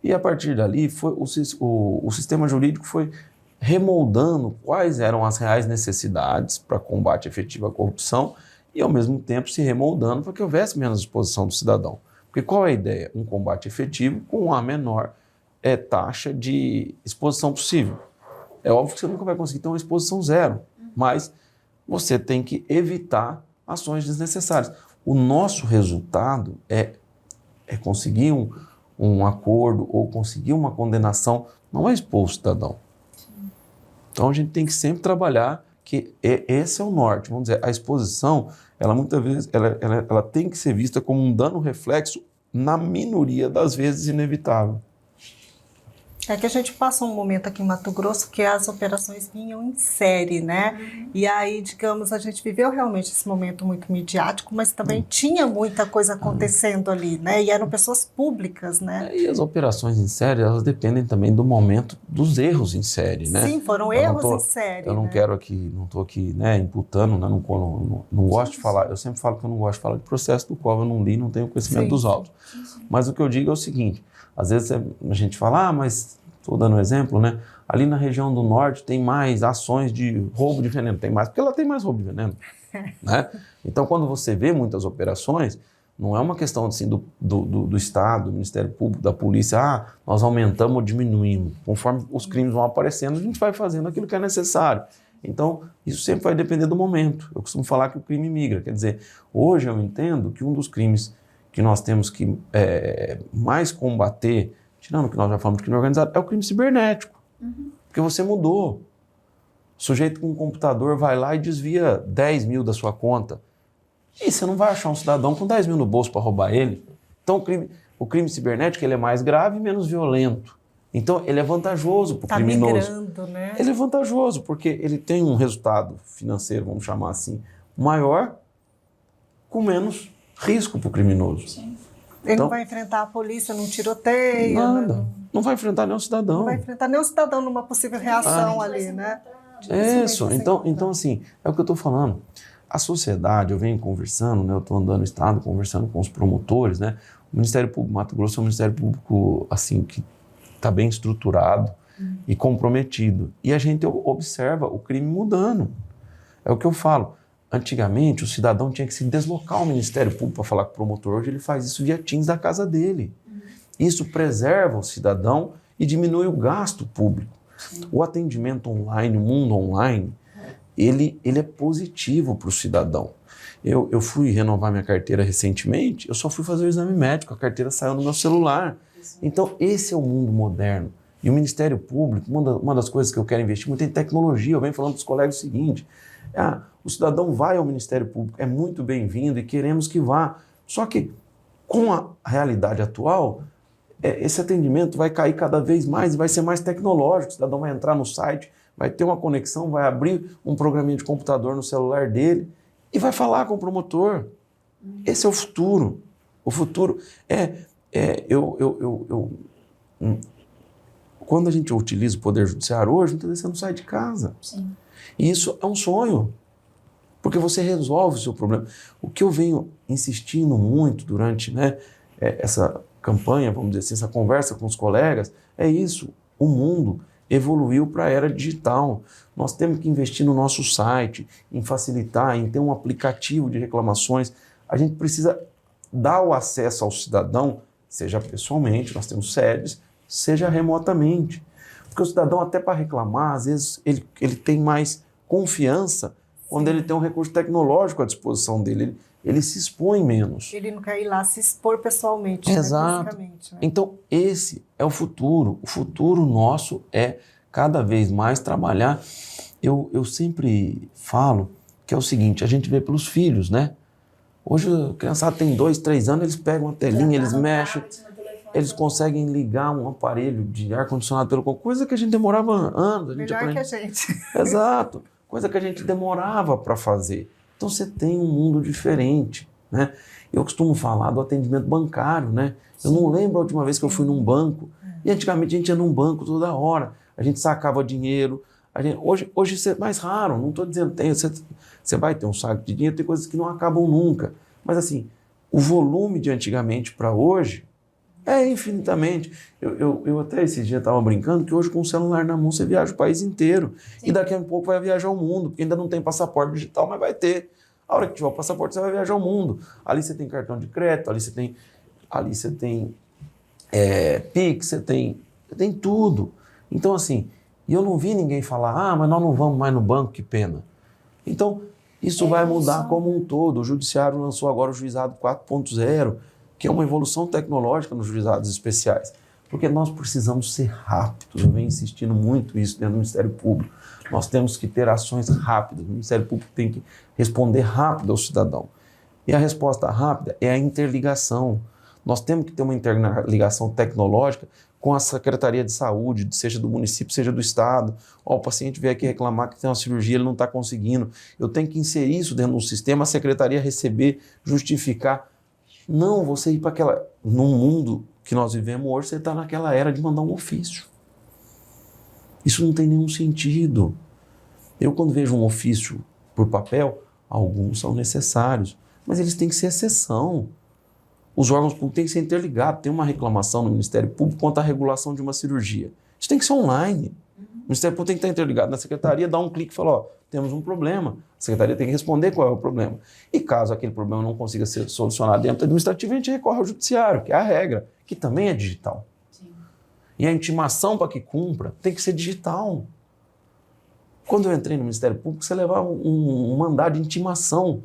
E a partir dali, o sistema jurídico foi remoldando quais eram as reais necessidades para combate efetivo à corrupção e, ao mesmo tempo, se remoldando para que houvesse menos exposição do cidadão. Porque qual é a ideia? Um combate efetivo com a menor taxa de exposição possível. É óbvio que você nunca vai conseguir ter uma exposição zero, mas você tem que evitar ações desnecessárias. o nosso resultado é conseguir um acordo ou conseguir uma condenação, não é expor o cidadão. Então a gente tem que sempre trabalhar que esse é o norte. Vamos dizer, a exposição, ela muitas vezes ela tem que ser vista como um dano reflexo, na minoria das vezes inevitável. É que a gente passa um momento aqui em Mato Grosso que as operações vinham em série, né? E aí, digamos, a gente viveu realmente esse momento muito midiático, mas também tinha muita coisa acontecendo ali, né? E eram pessoas públicas, né? E as operações em série, elas dependem também do momento dos erros em série, né? Sim, foram erros em série. Eu não quero aqui, não estou aqui, né, imputando, né, não gosto de falar, eu sempre falo que eu não gosto de falar de processo do qual eu não li, não tenho conhecimento dos autos. Mas o que eu digo é o seguinte, às vezes a gente fala, mas estou dando um exemplo, né? Ali na região do norte tem mais ações de roubo de veneno, tem mais, porque ela tem mais roubo de veneno, né? Então, quando você vê muitas operações, não é uma questão assim do Estado, do Ministério Público, da polícia, nós aumentamos ou diminuímos. Conforme os crimes vão aparecendo, a gente vai fazendo aquilo que é necessário. Então, isso sempre vai depender do momento. Eu costumo falar que o crime migra, quer dizer, hoje eu entendo que um dos crimes que nós temos que mais combater, tirando que nós já falamos de crime organizado, é o crime cibernético. Porque você mudou. O sujeito com um computador vai lá e desvia 10 mil da sua conta. E você não vai achar um cidadão com 10 mil no bolso para roubar ele. Então o crime cibernético ele é mais grave e menos violento. Então ele é vantajoso para o criminoso. Migrando, né? Ele é vantajoso porque ele tem um resultado financeiro, vamos chamar assim, maior, com menos risco para o criminoso. Sim. Ele Então, não vai enfrentar a polícia num tiroteio. nada. Né? Não vai enfrentar nenhum cidadão. Não vai enfrentar nenhum cidadão numa possível reação ali, né? Isso. Então, assim, é o que eu estou falando. A sociedade, eu venho conversando, né? Eu estou andando no estado, conversando com os promotores, né? O Ministério Público Mato Grosso é um Ministério Público, assim, que está bem estruturado e comprometido. E a gente observa o crime mudando. É o que eu falo. Antigamente, o cidadão tinha que se deslocar ao Ministério Público para falar com o promotor. Hoje ele faz isso via Teams da casa dele. Isso preserva o cidadão e diminui o gasto público. O atendimento online, o mundo online, ele é positivo para o cidadão. Eu fui renovar minha carteira recentemente, eu só fui fazer o exame médico, a carteira saiu no meu celular. Então, esse é o mundo moderno. E o Ministério Público, uma das coisas que eu quero investir muito é em tecnologia. Eu venho falando para os colegas o seguinte, o cidadão vai ao Ministério Público, é muito bem-vindo e queremos que vá. Só que, com a realidade atual, esse atendimento vai cair cada vez mais e vai ser mais tecnológico. O cidadão vai entrar no site, vai ter uma conexão, vai abrir um programinha de computador no celular dele e vai falar com o promotor. Esse é o futuro. O futuro quando a gente utiliza o Poder Judiciário hoje, muitas vezes você não sai de casa. Sim. E isso é um sonho, porque você resolve o seu problema. O que eu venho insistindo muito durante essa campanha, vamos dizer assim, essa conversa com os colegas, é isso. O mundo evoluiu para a era digital. Nós temos que investir no nosso site, em facilitar, em ter um aplicativo de reclamações. A gente precisa dar o acesso ao cidadão, seja pessoalmente, nós temos sedes, seja remotamente. Porque o cidadão, até para reclamar, às vezes ele tem mais confiança quando ele tem um recurso tecnológico à disposição dele. Ele se expõe menos. Ele não quer ir lá se expor pessoalmente. Exato. Né? Então, esse é o futuro. O futuro nosso é cada vez mais trabalhar. Eu sempre falo que é o seguinte, a gente vê pelos filhos, né? Hoje a criançada tem 2, 3 anos, eles pegam a telinha, eles mexem, eles conseguem ligar um aparelho de ar-condicionado pelo coisa que a gente demorava anos. Melhor que a gente. Exato. Coisa que a gente demorava para fazer. Então você tem um mundo diferente, né? Eu costumo falar do atendimento bancário, né? Eu não lembro a última vez que eu fui num banco. E antigamente a gente ia num banco toda hora. A gente sacava dinheiro. Hoje isso é mais raro. Não estou dizendo que você vai ter um saco de dinheiro, tem coisas que não acabam nunca. Mas assim, o volume de antigamente para hoje é infinitamente. Eu até esse dia estava brincando que hoje com o celular na mão você viaja o país inteiro. Sim. E daqui a pouco vai viajar o mundo, porque ainda não tem passaporte digital, mas vai ter. A hora que tiver o passaporte você vai viajar o mundo. Ali você tem cartão de crédito, ali você tem Pix, você tem tudo. Então assim, e eu não vi ninguém falar, mas nós não vamos mais no banco, que pena. Então, Isso vai mudar como um todo. O Judiciário lançou agora o Juizado 4.0, que é uma evolução tecnológica nos juizados especiais. Porque nós precisamos ser rápidos. Eu venho insistindo muito isso dentro do Ministério Público. Nós temos que ter ações rápidas. O Ministério Público tem que responder rápido ao cidadão. E a resposta rápida é a interligação. Nós temos que ter uma interligação tecnológica com a Secretaria de Saúde, seja do município, seja do estado. O paciente veio aqui reclamar que tem uma cirurgia, ele não está conseguindo. Eu tenho que inserir isso dentro do sistema, a secretaria receber, justificar. Não, você ir para aquela... No mundo que nós vivemos hoje, você está naquela era de mandar um ofício. Isso não tem nenhum sentido. Eu, quando vejo um ofício por papel, alguns são necessários, mas eles têm que ser exceção. Os órgãos públicos têm que ser interligados. Tem uma reclamação no Ministério Público quanto à regulação de uma cirurgia. Isso tem que ser online. O Ministério Público tem que estar interligado na Secretaria, dar um clique e falar, ó, temos um problema. A Secretaria tem que responder qual é o problema. E caso aquele problema não consiga ser solucionado dentro do administrativo, a gente recorre ao Judiciário, que é a regra, que também é digital. Sim. E a intimação para que cumpra tem que ser digital. Quando eu entrei no Ministério Público, você levava um mandado de intimação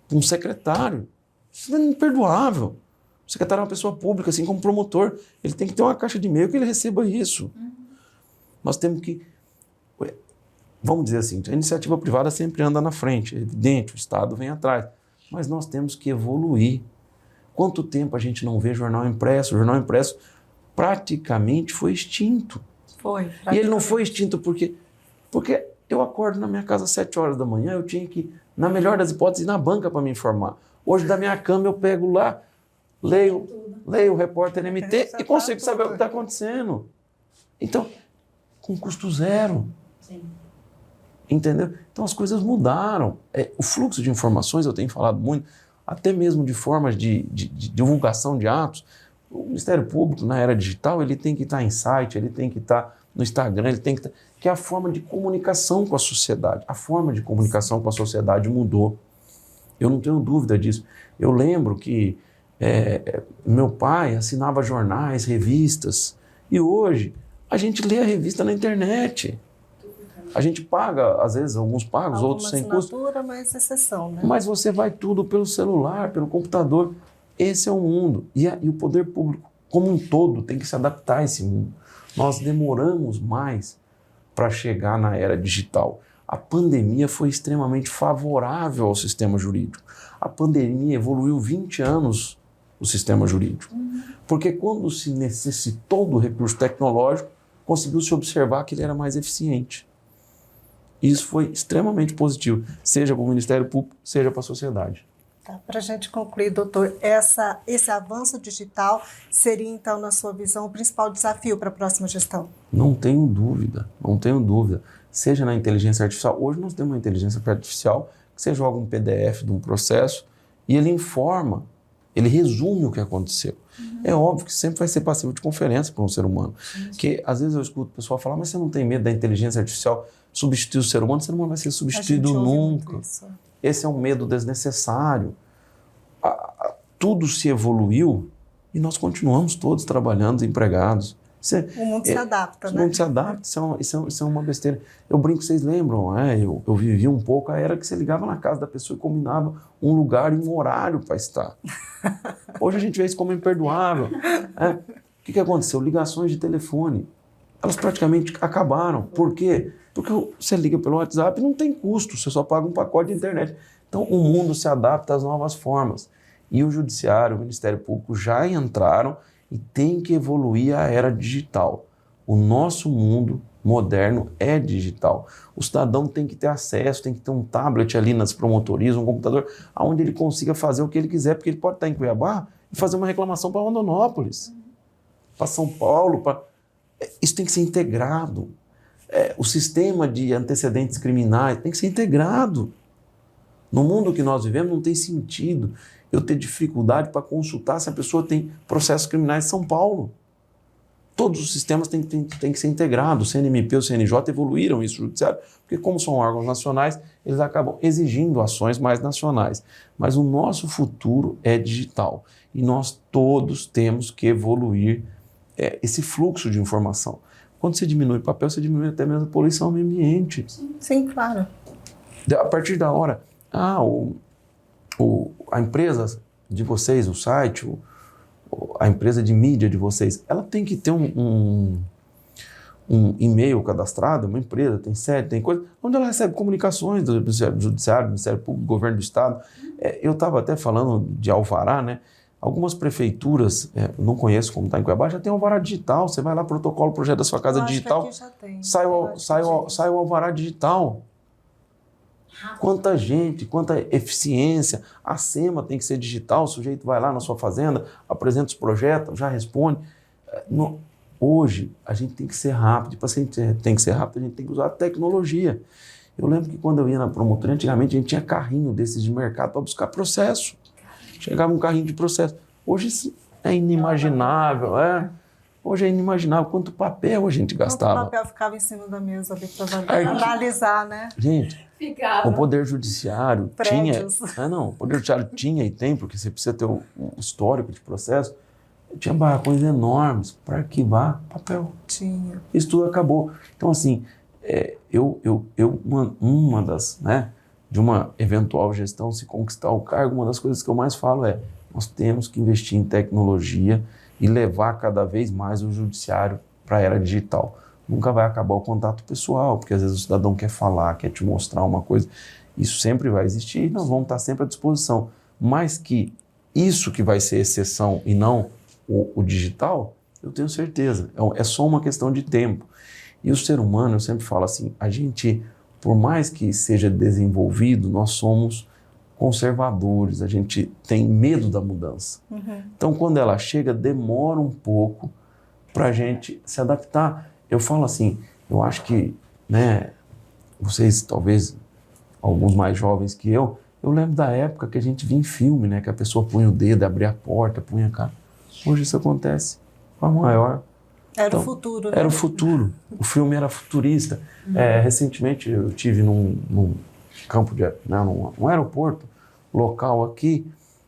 para um secretário. Isso é imperdoável. O secretário é uma pessoa pública, assim como o promotor. Ele tem que ter uma caixa de e-mail que ele receba isso. Nós temos que... Vamos dizer assim, a iniciativa privada sempre anda na frente. É evidente, o Estado vem atrás. Mas nós temos que evoluir. Quanto tempo a gente não vê jornal impresso? O jornal impresso praticamente foi extinto. Foi. E ele não foi extinto porque eu acordo na minha casa às 7 horas da manhã, eu tinha que, na melhor das hipóteses, ir na banca para me informar. Hoje, da minha cama, eu pego lá, leio o repórter MT e consigo saber o que está acontecendo. Então, com custo zero. Sim. Entendeu? Então, as coisas mudaram. O fluxo de informações, eu tenho falado muito, até mesmo de formas de divulgação de atos. O Ministério Público, na era digital, ele tem que estar em site, ele tem que estar no Instagram, ele tem que estar... Que é a forma de comunicação com a sociedade. A forma de comunicação com a sociedade mudou. Eu não tenho dúvida disso. Eu lembro que meu pai assinava jornais, revistas, e hoje a gente lê a revista na internet. A gente paga, às vezes, alguns pagos, outros sem custo. Mas exceção, né? Mas você vai tudo pelo celular, pelo computador. Esse é o mundo. E o poder público, como um todo, tem que se adaptar a esse mundo. Nós demoramos mais para chegar na era digital. A pandemia foi extremamente favorável ao sistema jurídico. A pandemia evoluiu 20 anos o sistema jurídico. Porque quando se necessitou do recurso tecnológico, conseguiu-se observar que ele era mais eficiente. Isso foi extremamente positivo, seja para o Ministério Público, seja para a sociedade. Tá, para a gente concluir, doutor, esse avanço digital seria, então, na sua visão, o principal desafio para a próxima gestão? Não tenho dúvida, não tenho dúvida. Seja na inteligência artificial, hoje nós temos uma inteligência artificial que você joga um PDF de um processo e ele informa, ele resume o que aconteceu. É óbvio que sempre vai ser passivo de conferência para um ser humano. Que às vezes eu escuto o pessoal falar, mas você não tem medo da inteligência artificial substituir o ser humano? O ser humano vai ser substituído nunca. Esse é um medo desnecessário. Tudo se evoluiu e nós continuamos todos trabalhando, empregados. O mundo se adapta, né? O mundo se adapta, isso é uma besteira. Eu brinco, vocês lembram, eu vivi um pouco a era que você ligava na casa da pessoa e combinava um lugar e um horário para estar. Hoje a gente vê isso como imperdoável. O que aconteceu? Ligações de telefone, elas praticamente acabaram. Por quê? Porque você liga pelo WhatsApp e não tem custo, você só paga um pacote de internet. Então o mundo se adapta às novas formas. E o Judiciário, o Ministério Público já entraram e tem que evoluir a era digital. O nosso mundo moderno é digital. O cidadão tem que ter acesso, tem que ter um tablet ali nas promotorias, um computador, onde ele consiga fazer o que ele quiser, porque ele pode estar em Cuiabá e fazer uma reclamação para Rondonópolis, para São Paulo. Isso tem que ser integrado. O sistema de antecedentes criminais tem que ser integrado. No mundo que nós vivemos não tem sentido eu ter dificuldade para consultar se a pessoa tem processos criminais em São Paulo. Todos os sistemas têm que ser integrados. O CNMP e o CNJ evoluíram isso no Judiciário, porque como são órgãos nacionais, eles acabam exigindo ações mais nacionais. Mas o nosso futuro é digital e nós todos temos que evoluir esse fluxo de informação. Quando você diminui o papel, você diminui até mesmo a poluição ao meio ambiente. Sim, claro. A partir da hora, a empresa de vocês, o site, a empresa de mídia de vocês, ela tem que ter um e-mail cadastrado, uma empresa, tem sede, tem coisa, onde ela recebe comunicações do Judiciário, do Ministério Público, do Governo do Estado. Eu estava até falando de alvará, né? Algumas prefeituras, não conheço como está em Cuiabá, já tem alvará digital. Você vai lá, protocolo, projeto da sua casa digital, sai o alvará digital. Quanta gente, quanta eficiência. A SEMA tem que ser digital, o sujeito vai lá na sua fazenda, apresenta os projetos, já responde. Hoje, a gente tem que ser rápido. Para a gente tem que ser rápido, a gente tem que usar a tecnologia. Eu lembro que quando eu ia na promotoria, antigamente a gente tinha carrinho desses de mercado para buscar processo. Chegava um carrinho de processo. Hoje isso é inimaginável. Hoje é inimaginável quanto papel a gente gastava. Quanto papel ficava em cima da mesa ali para analisar, né? Gente, ficava. O Poder Judiciário Prédios. o Poder Judiciário tinha e tem, porque você precisa ter um histórico de processo. Tinha barracões enormes para arquivar papel. Tinha. Isso tudo acabou. Então, assim, uma das, né, de uma eventual gestão, se conquistar o cargo, uma das coisas que eu mais falo é: nós temos que investir em tecnologia e levar cada vez mais o judiciário para a era digital. Nunca vai acabar o contato pessoal, porque às vezes o cidadão quer falar, quer te mostrar uma coisa. Isso sempre vai existir e nós vamos estar sempre à disposição. Mas que isso que vai ser exceção e não o digital, eu tenho certeza. É só uma questão de tempo. E o ser humano, eu sempre falo assim, a gente, por mais que seja desenvolvido, nós somos conservadores, a gente tem medo da mudança. Então, quando ela chega, demora um pouco para a gente se adaptar. Eu falo assim, eu acho que, né, vocês, talvez, alguns mais jovens que eu lembro da época que a gente via em filme, né, que a pessoa punha o dedo, abria a porta, punha a cara. Hoje isso acontece com a maior. Era o futuro, né? Era o futuro. O filme era futurista. Recentemente eu estive num campo num aeroporto local aqui,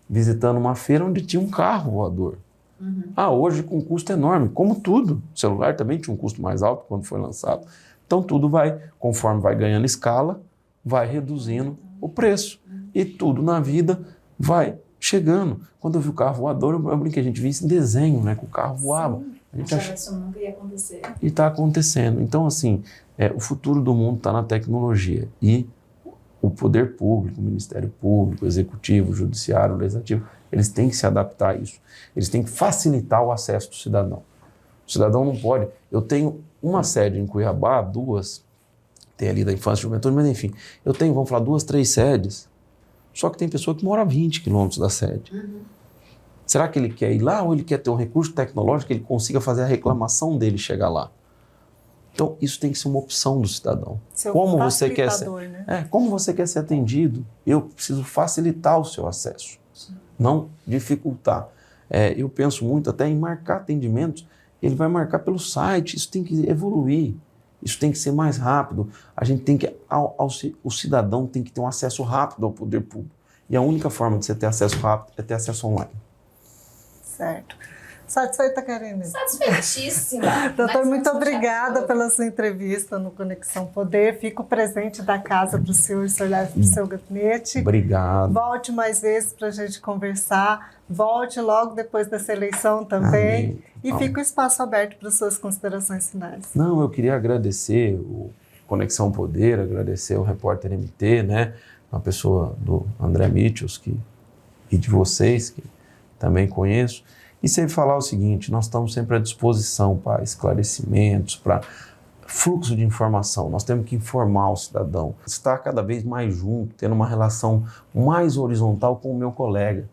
visitando uma feira onde tinha um carro voador. Hoje com um custo enorme, como tudo. O celular também tinha um custo mais alto quando foi lançado. Então tudo vai, conforme vai ganhando escala, vai reduzindo o preço. E tudo na vida vai chegando. Quando eu vi o carro voador, eu brinquei, a gente via isso em desenho, né, que o carro voava. A gente achava que isso nunca ia acontecer. E está acontecendo. Então, assim, o futuro do mundo está na tecnologia. E o poder público, o Ministério Público, o Executivo, o Judiciário, o Legislativo, eles têm que se adaptar a isso. Eles têm que facilitar o acesso do cidadão. O cidadão não pode... Eu tenho uma sede em Cuiabá, duas, tem ali da infância e juventude, mas enfim, eu tenho, vamos falar, 2, 3 sedes, só que tem pessoa que mora a 20 quilômetros da sede. Será que ele quer ir lá ou ele quer ter um recurso tecnológico que ele consiga fazer a reclamação dele chegar lá? Então, isso tem que ser uma opção do cidadão. Como você quer ser, né? Como você quer ser atendido, eu preciso facilitar o seu acesso, não dificultar. Eu penso muito até em marcar atendimentos, ele vai marcar pelo site, isso tem que evoluir, isso tem que ser mais rápido. A gente tem que, o cidadão tem que ter um acesso rápido ao poder público. E a única forma de você ter acesso rápido é ter acesso online. Certo. Satisfeita, Karine? Satisfeitíssima. Doutor, muito obrigada pela sua entrevista no Conexão Poder. Fico presente da casa para o senhor e o senhor leve para o seu gabinete. Obrigado. Volte mais vezes para a gente conversar. Volte logo depois dessa eleição também. Amém. E fica o espaço aberto para suas considerações finais. Não, eu queria agradecer o Conexão Poder, agradecer o repórter MT, né? Uma pessoa do André Mitchels e de vocês, que também conheço. E sempre falar o seguinte, nós estamos sempre à disposição para esclarecimentos, para fluxo de informação. Nós temos que informar o cidadão, estar cada vez mais junto, tendo uma relação mais horizontal com o meu colega.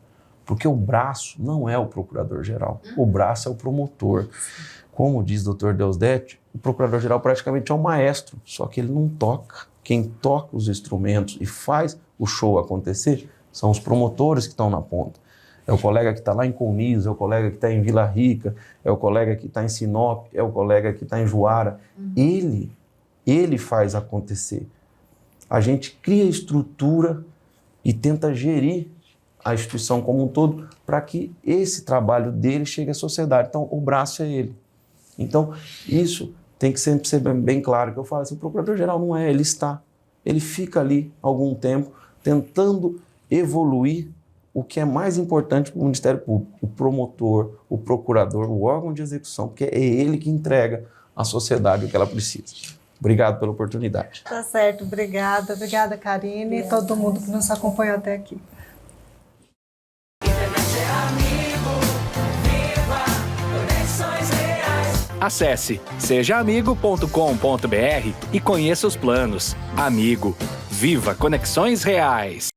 Porque o braço não é o procurador-geral, o braço é o promotor. Como diz o Dr. Deusdedit, o procurador-geral praticamente é um maestro, só que ele não toca. Quem toca os instrumentos e faz o show acontecer são os promotores que estão na ponta. É o colega que está lá em Colniz, é o colega que está em Vila Rica, é o colega que está em Sinop, é o colega que está em Juara. Ele faz acontecer. A gente cria estrutura e tenta gerir a instituição como um todo para que esse trabalho dele chegue à sociedade. Então, o braço é ele. Então, isso tem que ser bem claro, que eu falo assim, o procurador-geral não é, ele está. Ele fica ali algum tempo tentando evoluir o que é mais importante para o Ministério Público, o promotor, o procurador, o órgão de execução, porque é ele que entrega à sociedade o que ela precisa. Obrigado pela oportunidade. Tá certo, obrigada. Obrigada, Karine, e todo mundo que nos acompanhou até aqui. Acesse sejaamigo.com.br e conheça os planos. Amigo, viva conexões reais!